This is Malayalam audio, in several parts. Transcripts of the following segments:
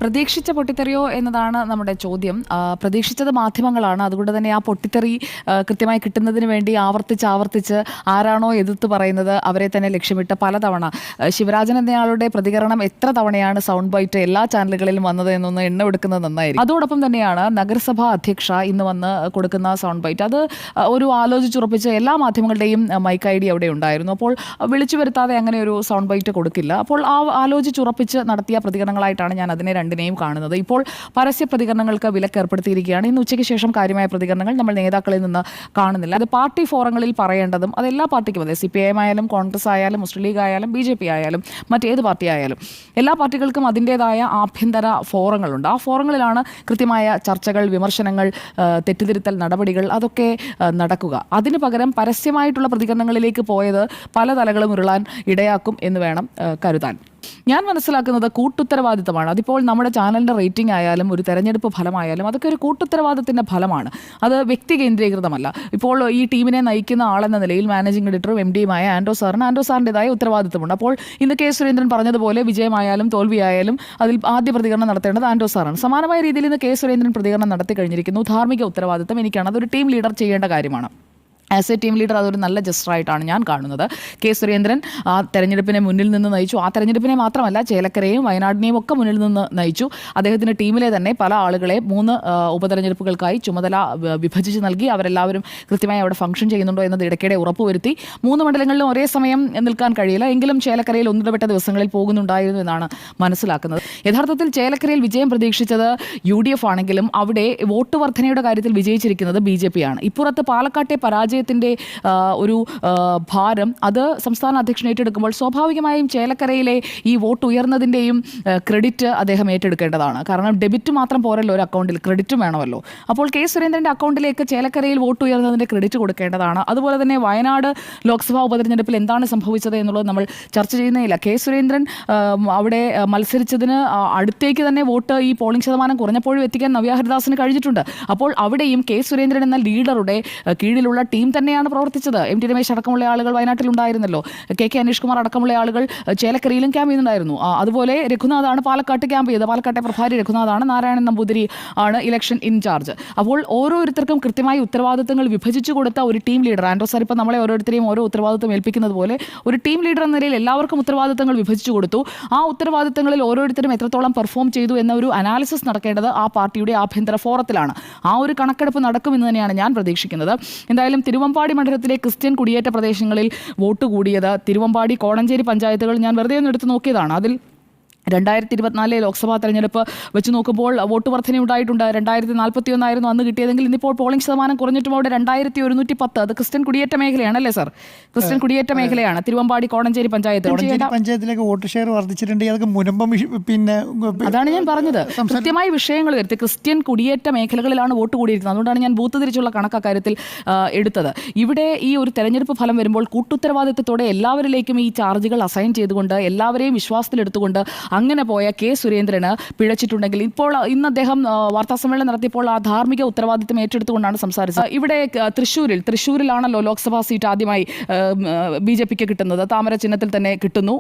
പ്രതീക്ഷിച്ച പൊട്ടിത്തെറിയോ എന്നതാണ് നമ്മുടെ ചോദ്യം. പ്രതീക്ഷിച്ചത് മാധ്യമങ്ങളാണ്. അതുകൊണ്ട് തന്നെ ആ പൊട്ടിത്തെറി കൃത്യമായി കിട്ടുന്നതിന് വേണ്ടി ആവർത്തിച്ച് ആരാണോ എതിർത്ത് പറയുന്നത് അവരെ തന്നെ ലക്ഷ്യമിട്ട് പലതവണ ശിവരാജൻ എന്നയാളുടെ പ്രതികരണം എത്ര തവണയാണ് സൗണ്ട് ബൈറ്റ് എല്ലാ ചാനലുകളിലും വന്നത് എന്നൊന്ന് എണ്ണ എടുക്കുന്നത് നന്നായിരിക്കും. അതോടൊപ്പം തന്നെയാണ് നഗരസഭാ അധ്യക്ഷ ഇന്ന് വന്ന് കൊടുക്കുന്ന സൗണ്ട് ബൈറ്റ്. അത് ഒരു ആലോചിച്ചുറപ്പിച്ച് എല്ലാ മാധ്യമങ്ങളുടെയും മൈക്ക് ഐ ഡി അവിടെ ഉണ്ടായിരുന്നു. അപ്പോൾ വിളിച്ചു വരുത്താതെ അങ്ങനെ ഒരു സൗണ്ട് ബൈറ്റ് കൊടുക്കില്ല. അപ്പോൾ ആ ആലോചിച്ചുറപ്പിച്ച് നടത്തിയ പ്രതികരണങ്ങളായിട്ടാണ് ഞാൻ അതിനെ രണ്ടിനെയും കാണുന്നത്. ഇപ്പോൾ പരസ്യ പ്രതികരണങ്ങൾക്ക് വിലക്ക് ഏർപ്പെടുത്തിയിരിക്കുകയാണ്. ഇന്ന് ഉച്ചയ്ക്ക് ശേഷം കാര്യമായ പ്രതികരണങ്ങൾ നമ്മൾ നേതാക്കളിൽ നിന്ന് കാണുന്നില്ല. അത് പാർട്ടി ഫോറങ്ങളിൽ പറയേണ്ടതും അത് എല്ലാ പാർട്ടിക്കും, അതെ CPIM ആയാലും കോൺഗ്രസ് ആയാലും മുസ്ലിം ലീഗ് ആയാലും BJP ആയാലും മറ്റേത് പാർട്ടി ആയാലും എല്ലാ പാർട്ടികൾക്കും അതിൻ്റേതായ ആഭ്യന്തര ഫോറങ്ങളുണ്ട്. ആ ഫോറങ്ങളിലാണ് കൃത്യമായ ചർച്ചകൾ, വിമർശനങ്ങൾ, തെറ്റിതിരുത്തൽ നടപടികൾ അതൊക്കെ നടക്കുക. അതിന് പകരം പരസ്യമായിട്ടുള്ള പ്രതികരണങ്ങളിലേക്ക് പോയത് പല തലകളും ഉരുളാൻ ഇടയാക്കും എന്ന് വേണം കരുതാൻ. ഞാൻ മനസ്സിലാക്കുന്നത് കൂട്ടുത്തരവാദിത്തമാണ്. അതിപ്പോൾ നമ്മുടെ ചാനലിൻ്റെ റേറ്റിംഗ് ആയാലും ഒരു തെരഞ്ഞെടുപ്പ് ഫലമായാലും അതൊക്കെ ഒരു കൂട്ടുത്തരവാദിത്തത്തിൻ്റെ ഫലമാണ്. അത് വ്യക്തി കേന്ദ്രീകൃതമല്ല. ഇപ്പോൾ ഈ ടീമിനെ നയിക്കുന്ന ആളെന്ന നിലയിൽ മാനേജിംഗ് എഡിറ്ററും MD-യുമായ ആൻഡ്രോ സാറിൻ്റെതായ ഉത്തരവാദിത്തമുണ്ട്. അപ്പോൾ ഇന്ന് K. സുരേന്ദ്രൻ പറഞ്ഞതുപോലെ വിജയമായാലും തോൽവിയായാലും അതിൽ ആദ്യ പ്രതികരണം നടത്തേണ്ടത് ആൻഡ്രോ സാറാണ്. സമാനമായ രീതിയിൽ ഇന്ന് K. സുരേന്ദ്രൻ പ്രതികരണം നടത്തി കഴിഞ്ഞിരിക്കുന്നു. ധാർമ്മിക ഉത്തരവാദിത്തം എനിക്കാണ്. അതൊരു ടീം ലീഡർ ചെയ്യേണ്ട കാര്യമാണ്. ആസ് എ ടീം ലീഡർ അതൊരു നല്ല ജസ്റ്ററായിട്ടാണ് ഞാൻ കാണുന്നത്. K. സുരേന്ദ്രൻ ആ തെരഞ്ഞെടുപ്പിനെ മുന്നിൽ നിന്ന് നയിച്ചു. ആ തെരഞ്ഞെടുപ്പിനെ മാത്രമല്ല, ചേലക്കരയും വയനാടിനെയും ഒക്കെ മുന്നിൽ നിന്ന് നയിച്ചു. അദ്ദേഹത്തിന് ടീമിലെ തന്നെ പല ആളുകളെ 3 ഉപതെരഞ്ഞെടുപ്പുകൾക്കായി ചുമതല വിഭജിച്ച് നൽകി. അവരെല്ലാവരും കൃത്യമായി അവിടെ ഫംഗ്ഷൻ ചെയ്യുന്നുണ്ടോ എന്നത് ഇടയ്ക്കിടെ ഉറപ്പുവരുത്തി. 3 മണ്ഡലങ്ങളിലും ഒരേ സമയം നിൽക്കാൻ കഴിയില്ല. എങ്കിലും ചേലക്കരയിൽ ഒന്നിടപെട്ട ദിവസങ്ങളിൽ പോകുന്നുണ്ടായിരുന്നു എന്നാണ് മനസ്സിലാക്കുന്നത്. യഥാർത്ഥത്തിൽ ചേലക്കരയിൽ വിജയം പ്രതീക്ഷിച്ചത് UDF ആണെങ്കിലും അവിടെ വോട്ട് വർധനയുടെ കാര്യത്തിൽ വിജയിച്ചിരിക്കുന്നത് BJP ആണ്. ഇപ്പുറത്ത് പാലക്കാട്ടെ പരാജയത്തിൻ്റെ ഒരു ഭാരം അത് സംസ്ഥാന അധ്യക്ഷൻ ഏറ്റെടുക്കുമ്പോൾ സ്വാഭാവികമായും ചേലക്കരയിലെ ഈ വോട്ട് ഉയർന്നതിൻ്റെയും ക്രെഡിറ്റ് അദ്ദേഹം ഏറ്റെടുക്കേണ്ടതാണ്. കാരണം ഡെബിറ്റ് മാത്രം പോരല്ലോ ഒരു അക്കൗണ്ടിൽ, ക്രെഡിറ്റും വേണമല്ലോ. അപ്പോൾ K. സുരേന്ദ്രൻ്റെ അക്കൗണ്ടിലേക്ക് ചേലക്കരയിൽ വോട്ട് ഉയർന്നതിൻ്റെ ക്രെഡിറ്റ് കൊടുക്കേണ്ടതാണ്. അതുപോലെ തന്നെ വയനാട് ലോക്സഭാ ഉപതെരഞ്ഞെടുപ്പിൽ എന്താണ് സംഭവിച്ചത് എന്നുള്ളത് നമ്മൾ ചർച്ച ചെയ്യുന്നേയില്ല. K. സുരേന്ദ്രൻ അവിടെ മത്സരിച്ചതിന് അടുത്തേക്ക് തന്നെ വോട്ട് ഈ പോളിംഗ് ശതമാനം കുറഞ്ഞപ്പോഴും എത്തിക്കാൻ നവ്യ ഹരിദാസിന് കഴിഞ്ഞിട്ടുണ്ട്. അപ്പോൾ അവിടെയും K. സുരേന്ദ്രൻ എന്ന ലീഡറുടെ കീഴിലുള്ള ടീം തന്നെയാണ് പ്രവർത്തിച്ചത്. MT രമേശ് അടക്കമുള്ള ആളുകൾ വയനാട്ടിലുണ്ടായിരുന്നല്ലോ. KK അനീഷ് കുമാർ അടക്കമുള്ള ആളുകൾ ചേലക്കരയിലും ക്യാമ്പ് ചെയ്യുന്നുണ്ടായിരുന്നു. അതുപോലെ രഘുനാഥാണ് പാലക്കാട്ട് ക്യാമ്പ് ചെയ്തത്. പാലക്കാട്ടെ പ്രഭാരി രഘുനാഥാണ്. നാരായണൻ നമ്പൂതിരി ആണ് ഇലക്ഷൻ ഇൻചാർജ്. അപ്പോൾ ഓരോരുത്തർക്കും കൃത്യമായി ഉത്തരവാദിത്തങ്ങൾ വിഭജിച്ചു കൊടുത്ത ഒരു ടീം ലീഡർ, ആൻഡ്രോ സാർ ഇപ്പോൾ നമ്മളെ ഓരോരുത്തരെയും ഓരോ ഉത്തരവാദിത്തം ഏൽപ്പിക്കുന്നത് പോലെ ഒരു ടീം ലീഡർ എന്ന നിലയിൽ എല്ലാവർക്കും ഉത്തരവാദിത്തങ്ങൾ വിഭജിച്ചു കൊടുത്തു. ആ ഉത്തരവാദിത്തങ്ങളിൽ ഓരോരുത്തരും എത്രത്തോളം പെർഫോം ചെയ്തു എന്ന ഒരു അനാലിസിസ് നടക്കേണ്ടത് ആ പാർട്ടിയുടെ ആഭ്യന്തര ഫോറത്തിലാണ്. ആ ഒരു കണക്കെടുപ്പ് നടക്കുമെന്ന് തന്നെയാണ് ഞാൻ പ്രതീക്ഷിക്കുന്നത്. എന്തായാലും തിരുവമ്പാടി മണ്ഡലത്തിലെ ക്രിസ്ത്യൻ കുടിയേറ്റ പ്രദേശങ്ങളിൽ വോട്ട് കൂടിയത് തിരുവമ്പാടി, കോടഞ്ചേരി പഞ്ചായത്തുകൾ ഞാൻ വെറുതെ ഒന്ന് എടുത്ത് നോക്കിയതാണ്. അതിൽ 2024 ലോക്സഭാ തെരഞ്ഞെടുപ്പ് വെച്ച് നോക്കുമ്പോൾ വോട്ട് വർധന ഉണ്ടായിട്ടുണ്ട്. 2041 ആയിരുന്നു അന്ന് കിട്ടിയതെങ്കിൽ ഇന്നിപ്പോൾ പോളിംഗ് ശതമാനം കുറഞ്ഞിട്ടും അവിടെ 2110. അത് ക്രിസ്ത്യൻ കുടിയേറ്റ മേഖലയാണ് അല്ലേ സാർ? ക്രിസ്ത്യൻ കുടിയേറ്റ മേഖലയാണ് തിരുവമ്പാടി, കോടഞ്ചേരി പഞ്ചായത്തിലേക്ക് വോട്ട് ഷെയർ വർദ്ധിച്ചിട്ടുണ്ട്. അതാണ് ഞാൻ പറഞ്ഞത്. കൃത്യമായി വിഷയങ്ങൾ വരുത്തി ക്രിസ്ത്യൻ കുടിയേറ്റ മേഖലകളിലാണ് വോട്ട് കൂടിയിരിക്കുന്നത്. അതുകൊണ്ടാണ് ഞാൻ ബൂത്ത് തിരിച്ചുള്ള കണക്ക് കാര്യത്തിൽ എടുത്തത്. ഇവിടെ ഈ ഒരു തെരഞ്ഞെടുപ്പ് ഫലം വരുമ്പോൾ കൂട്ടുത്തരവാദിത്തത്തോടെ എല്ലാവരിലേക്കും ഈ ചാർജുകൾ അസൈൻ ചെയ്തുകൊണ്ട് എല്ലാവരെയും വിശ്വാസത്തിലെടുത്തുകൊണ്ട് അങ്ങനെ പോയ K. സുരേന്ദ്രന് പിഴച്ചിട്ടുണ്ടെങ്കിൽ ഇപ്പോൾ ഇന്ന് അദ്ദേഹം വാർത്താസമ്മേളനം നടത്തിയപ്പോൾ ആ ധാർമ്മിക ഉത്തരവാദിത്തം ഏറ്റെടുത്തുകൊണ്ടാണ് സംസാരിച്ചത്. ഇവിടെ തൃശ്ശൂരിലാണല്ലോ ലോക്സഭാ സീറ്റ് ആദ്യമായി BJPക്ക് കിട്ടുന്നത്. താമര ചിഹ്നത്തിൽ തന്നെ കിട്ടുന്നു.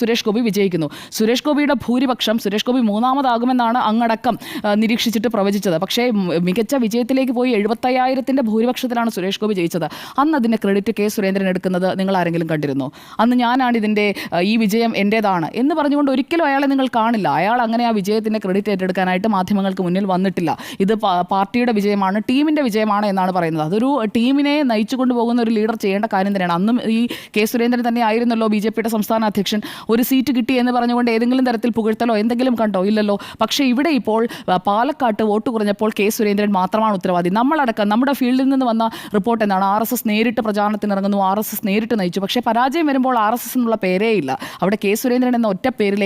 സുരേഷ് ഗോപി വിജയിക്കുന്നു. സുരേഷ് ഗോപിയുടെ ഭൂരിപക്ഷം, സുരേഷ് ഗോപി 3ാമതാകുമെന്നാണ് അങ്ങടക്കം നിരീക്ഷിച്ചിട്ട് പ്രവചിച്ചത്. പക്ഷേ മികച്ച വിജയത്തിലേക്ക് പോയി 75,000ന്റെ ഭൂരിപക്ഷത്തിലാണ് സുരേഷ് ഗോപി ജയിച്ചത്. അന്ന് അതിൻ്റെ ക്രെഡിറ്റ് K. സുരേന്ദ്രൻ എടുക്കുന്നത് നിങ്ങൾ ആരെങ്കിലും കണ്ടിരുന്നോ? അന്ന് ഞാനാണ് ഇതിൻ്റെ ഈ വിജയം എൻ്റേതാണ് എന്ന് പറഞ്ഞുകൊണ്ട് ഒരിക്കലും അയാളെ നിങ്ങൾ കാണില്ല. അയാൾ അങ്ങനെ ആ വിജയത്തിൻ്റെ ക്രെഡിറ്റ് ഏറ്റെടുക്കാനായിട്ട് മാധ്യമങ്ങൾക്ക് മുന്നിൽ വന്നിട്ടില്ല. ഇത് പാർട്ടിയുടെ വിജയമാണ്, ടീമിൻ്റെ വിജയമാണ് എന്നാണ് പറയുന്നത്. അതൊരു ടീമിനെ നയിച്ചു കൊണ്ടുപോകുന്ന ഒരു ലീഡർ ചെയ്യേണ്ട കാര്യം തന്നെയാണ്. അന്നും ഈ K. സുരേന്ദ്രൻ തന്നെ ആയിരുന്നല്ലോ BJPയുടെ സംസ്ഥാന അധ്യക്ഷൻ. ഒരു സീറ്റ് കിട്ടി എന്ന് പറഞ്ഞുകൊണ്ട് ഏതെങ്കിലും തരത്തിൽ പുകഴ്ത്തലോ എന്തെങ്കിലും കണ്ടോ? ഇല്ലല്ലോ. പക്ഷേ ഇവിടെ ഇപ്പോൾ പാലക്കാട്ട് വോട്ട് കുറഞ്ഞപ്പോൾ K. സുരേന്ദ്രൻ മാത്രമാണ് ഉത്തരവാദി. നമ്മളടക്കം നമ്മുടെ ഫീൽഡിൽ നിന്ന് വന്ന റിപ്പോർട്ട് എന്താണ്? RSS നേരിട്ട് പ്രചാരണത്തിനിറങ്ങുന്നു, RSS നേരിട്ട് നയിച്ചു. പക്ഷേ പരാജയം വരുമ്പോൾ RSS എന്നുള്ള പേരേ ഇല്ല. അവിടെ K. സുരേന്ദ്രൻ എന്ന ഒറ്റ പേരിലേക്ക്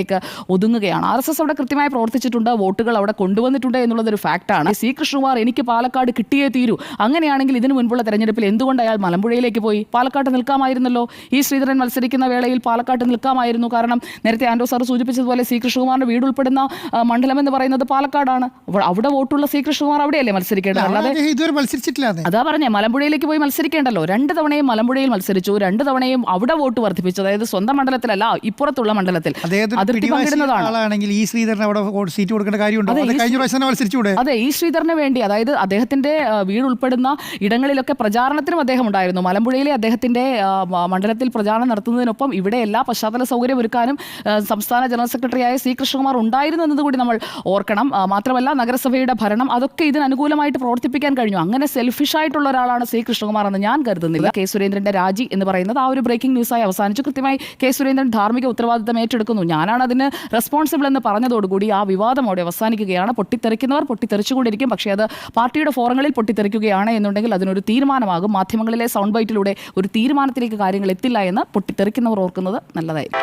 ഒതുങ്ങുകയാണ്. RSS അവിടെ കൃത്യമായി പ്രവർത്തിച്ചിട്ടുണ്ട്, വോട്ടുകൾ അവിടെ കൊണ്ടുവന്നിട്ടുണ്ട് എന്നുള്ളതൊരു ഫാക്റ്റാണ്. C. കൃഷ്ണകുമാർ എനിക്ക് പാലക്കാട് കിട്ടിയേ തീരൂ. അങ്ങനെയാണെങ്കിൽ ഇതിനു മുൻപുള്ള തെരഞ്ഞെടുപ്പിൽ എന്തുകൊണ്ട് അയാൾ മലമ്പുഴയിലേക്ക് പോയി? പാലക്കാട്ട് നിൽക്കാമായിരുന്നല്ലോ. ഈ ശ്രീധരൻ മത്സരിക്കുന്ന വേളയിൽ പാലക്കാട്ട് നിൽക്കാമായിരുന്നു. കാരണം നേരത്തെ ആൻഡ്രോ സാർ സൂചിപ്പിച്ചതുപോലെ C. കൃഷ്ണകുമാറിന്റെ വീട് ഉൾപ്പെടുന്ന മണ്ഡലം എന്ന് പറയുന്നത് പാലക്കാടാണ്. അവിടെ വോട്ടുള്ള C. കൃഷ്ണകുമാർ അവിടെയല്ലേ മത്സരിക്കേണ്ടത്? അല്ലാതെ അതാ പറഞ്ഞേ, മലമ്പുഴയിലേക്ക് പോയി മത്സരിക്കേണ്ടല്ലോ. 2 തവണയും മലമ്പുഴയിൽ മത്സരിച്ചു, 2 തവണയും അവിടെ വോട്ട് വർദ്ധിപ്പിച്ചു. അതായത് സ്വന്തം മണ്ഡലത്തിലല്ല, ഇപ്പുറത്തുള്ള മണ്ഡലത്തിൽ. വ്യക്തി പങ്കിടുന്നതാണ്. ആളാണെങ്കിൽ ഈ ശ്രീധരൻ അവിടെ സീറ്റ് കൊടുക്കേണ്ട കാര്യമുണ്ടോ? കഴിഞ്ഞ പ്രാവശ്യം മത്സരിച്ചൂടെ? അതെ, ഈ ശ്രീധരന് വേണ്ടി, അതായത് അദ്ദേഹത്തിന്റെ വീട് ഉൾപ്പെടുന്ന ഇടങ്ങളിലൊക്കെ പ്രചാരണത്തിനും അദ്ദേഹം ഉണ്ടായിരുന്നു. മലമ്പുഴയിലെ അദ്ദേഹത്തിന്റെ മണ്ഡലത്തിൽ പ്രചാരണം നടത്തുന്നതിനൊപ്പം ഇവിടെ എല്ലാ പശ്ചാത്തല സൗകര്യം ഒരുക്കാനും സംസ്ഥാന ജനറൽ സെക്രട്ടറിയായ സി കൃഷ്ണകുമാർ ഉണ്ടായിരുന്നു എന്നതുകൂടി നമ്മൾ ഓർക്കണം. മാത്രമല്ല നഗരസഭയുടെ ഭരണം അതൊക്കെ ഇതിന് അനുകൂലമായിട്ട് പ്രവർത്തിപ്പിക്കാൻ കഴിഞ്ഞു. അങ്ങനെ സെൽഫിഷ് ആയിട്ടുള്ള ഒരാളാണ് സി കൃഷ്ണകുമാർ എന്ന് ഞാൻ കരുതുന്നില്ല. കെ സുരേന്ദ്രന്റെ രാജി എന്ന് പറയുന്നത് ആ ഒരു ബ്രേക്കിംഗ് ന്യൂസായി അവസാനിച്ചു. കൃത്യമായി കെ സുരേന്ദ്രൻ ധാർമ്മിക ഉത്തരവാദിത്തം ഏറ്റെടുക്കുന്നു, ഞാനാണ് അതിന് റെസ്പോൺസിബിൾ എന്ന് പറഞ്ഞതോടുകൂടി ആ വിവാദം അവിടെ അവസാനിക്കുകയാണ്. പൊട്ടിത്തെറിക്കുന്നവർ പൊട്ടിത്തെറിച്ചുകൊണ്ടിരിക്കും. പക്ഷേ അത് പാർട്ടിയുടെ ഫോറങ്ങളിൽ പൊട്ടിത്തെറിക്കുകയാണ് എന്നുണ്ടെങ്കിൽ അതിനൊരു തീരുമാനമാകും. മാധ്യമങ്ങളിലെ സൗണ്ട് ബൈറ്റിലൂടെ ഒരു തീരുമാനത്തിലേക്ക് കാര്യങ്ങൾ എത്തില്ല എന്ന് പൊട്ടിത്തെറിക്കുന്നവർ ഓർക്കുന്നത് നല്ലതായിരിക്കും.